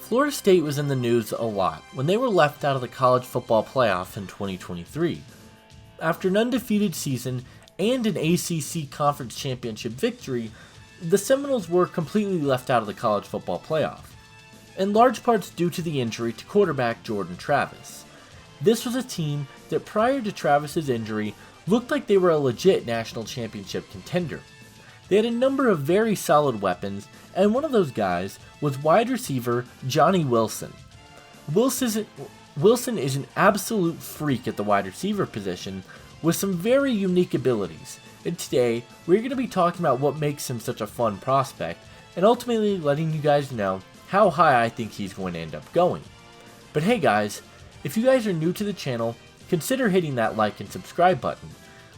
Florida State was in the news a lot when they were left out of the college football playoff in 2023. After an undefeated season and an ACC conference championship victory, the Seminoles were completely left out of the college football playoff, in large parts due to the injury to quarterback Jordan Travis. This was a team that prior to Travis's injury looked like they were a legit national championship contender. They had a number of very solid weapons, and one of those guys was wide receiver Johnny Wilson. Wilson is an absolute freak at the wide receiver position with some very unique abilities, and today we're going to be talking about what makes him such a fun prospect and ultimately letting you guys know how high I think he's going to end up going. But hey guys, if you guys are new to the channel, consider hitting that like and subscribe button.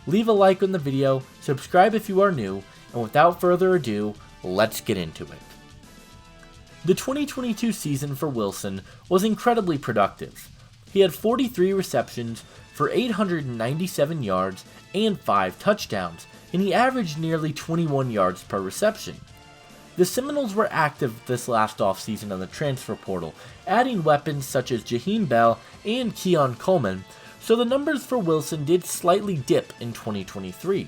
Leave a like on the video, subscribe if you are new, and without further ado, let's get into it. The 2022 season for Wilson was incredibly productive. He had 43 receptions for 897 yards and 5 touchdowns, and he averaged nearly 21 yards per reception. The Seminoles were active this last offseason on the transfer portal, adding weapons such as Jaheim Bell and Keon Coleman, so the numbers for Wilson did slightly dip in 2023.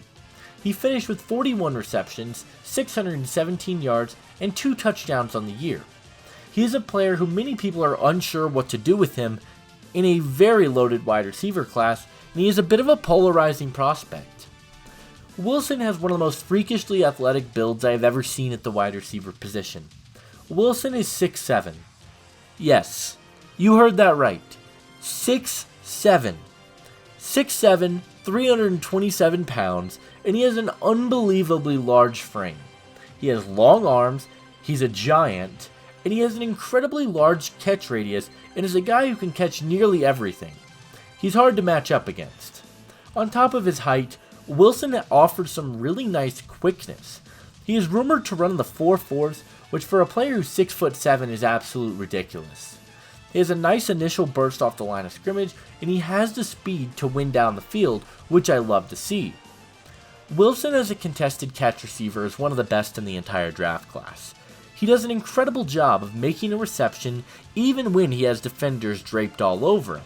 He finished with 41 receptions, 617 yards, and 2 touchdowns on the year. He is a player who many people are unsure what to do with him in a very loaded wide receiver class, and he is a bit of a polarizing prospect. Wilson has one of the most freakishly athletic builds I have ever seen at the wide receiver position. Wilson is 6'7". Yes, you heard that right. 6'7". 6'7", 327 pounds, and he has an unbelievably large frame. He has long arms, he's a giant, and he has an incredibly large catch radius and is a guy who can catch nearly everything. He's hard to match up against. On top of his height, Wilson offers some really nice quickness. He is rumored to run in the 4.4s, which for a player who's 6'7" is absolute ridiculous. He has a nice initial burst off the line of scrimmage, and he has the speed to win down the field, which I love to see. Wilson as a contested catch receiver is one of the best in the entire draft class. He does an incredible job of making a reception even when he has defenders draped all over him.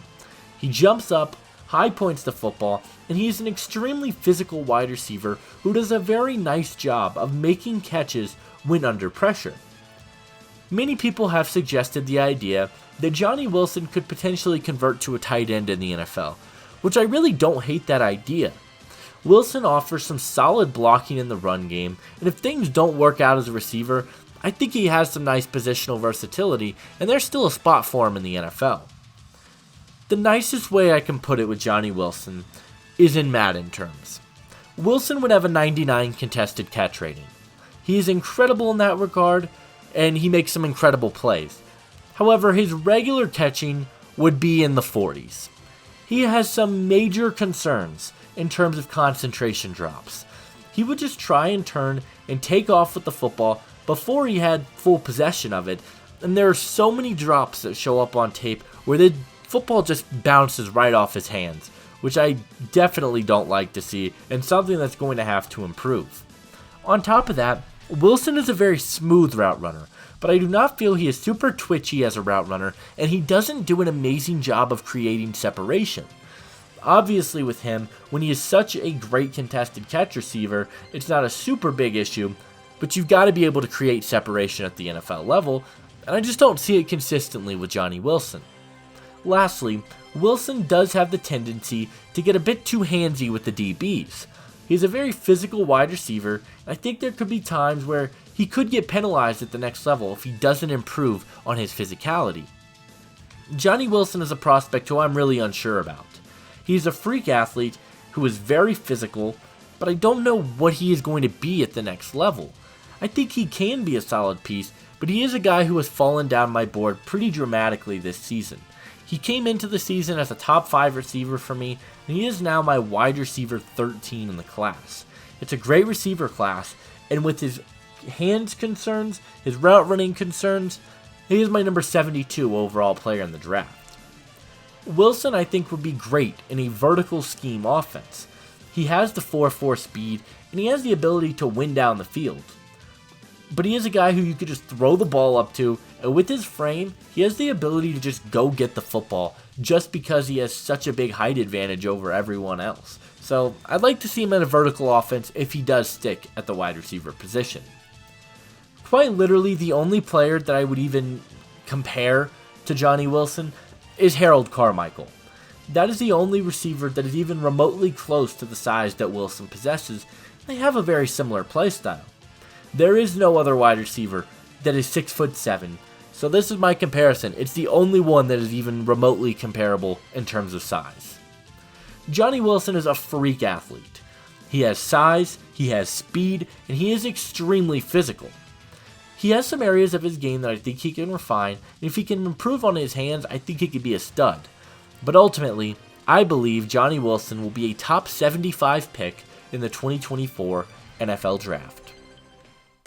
He jumps up, high points the football, and he is an extremely physical wide receiver who does a very nice job of making catches when under pressure. Many people have suggested the idea that Johnny Wilson could potentially convert to a tight end in the NFL, which I really don't hate that idea. Wilson offers some solid blocking in the run game, and if things don't work out as a receiver, I think he has some nice positional versatility, and there's still a spot for him in the NFL. The nicest way I can put it with Johnny Wilson is in Madden terms. Wilson would have a 99 contested catch rating. He is incredible in that regard, and he makes some incredible plays. However, his regular catching would be in the 40s. He has some major concerns in terms of concentration drops. He would just try and turn and take off with the football before he had full possession of it, and there are so many drops that show up on tape where the football just bounces right off his hands, which I definitely don't like to see, and something that's going to have to improve. On top of that, Wilson is a very smooth route runner, but I do not feel he is super twitchy as a route runner, and he doesn't do an amazing job of creating separation. Obviously with him, when he is such a great contested catch receiver, it's not a super big issue, but you've got to be able to create separation at the NFL level, and I just don't see it consistently with Johnny Wilson. Lastly, Wilson does have the tendency to get a bit too handsy with the DBs. He's a very physical wide receiver, and I think there could be times where he could get penalized at the next level if he doesn't improve on his physicality. Johnny Wilson is a prospect who I'm really unsure about. He's a freak athlete who is very physical, but I don't know what he is going to be at the next level. I think he can be a solid piece, but he is a guy who has fallen down my board pretty dramatically this season. He came into the season as a top 5 receiver for me, and he is now my wide receiver 13 in the class. It's a great receiver class, and with his hands concerns, his route running concerns, he is my number 72 overall player in the draft. Wilson, I think, would be great in a vertical scheme offense. He has the 4.4 speed, and he has the ability to win down the field. but he is a guy who you could just throw the ball up to, and with his frame, he has the ability to just go get the football just because he has such a big height advantage over everyone else. So I'd like to see him in a vertical offense if he does stick at the wide receiver position. Quite literally, the only player that I would even compare to Johnny Wilson is Harold Carmichael. That is the only receiver that is even remotely close to the size that Wilson possesses. They have a very similar play style. There is no other wide receiver that is 6'7", so this is my comparison. It's the only one that is even remotely comparable in terms of size. Johnny Wilson is a freak athlete. He has size, he has speed, and he is extremely physical. He has some areas of his game that I think he can refine, and if he can improve on his hands, I think he could be a stud. But ultimately, I believe Johnny Wilson will be a top 75 pick in the 2024 NFL Draft.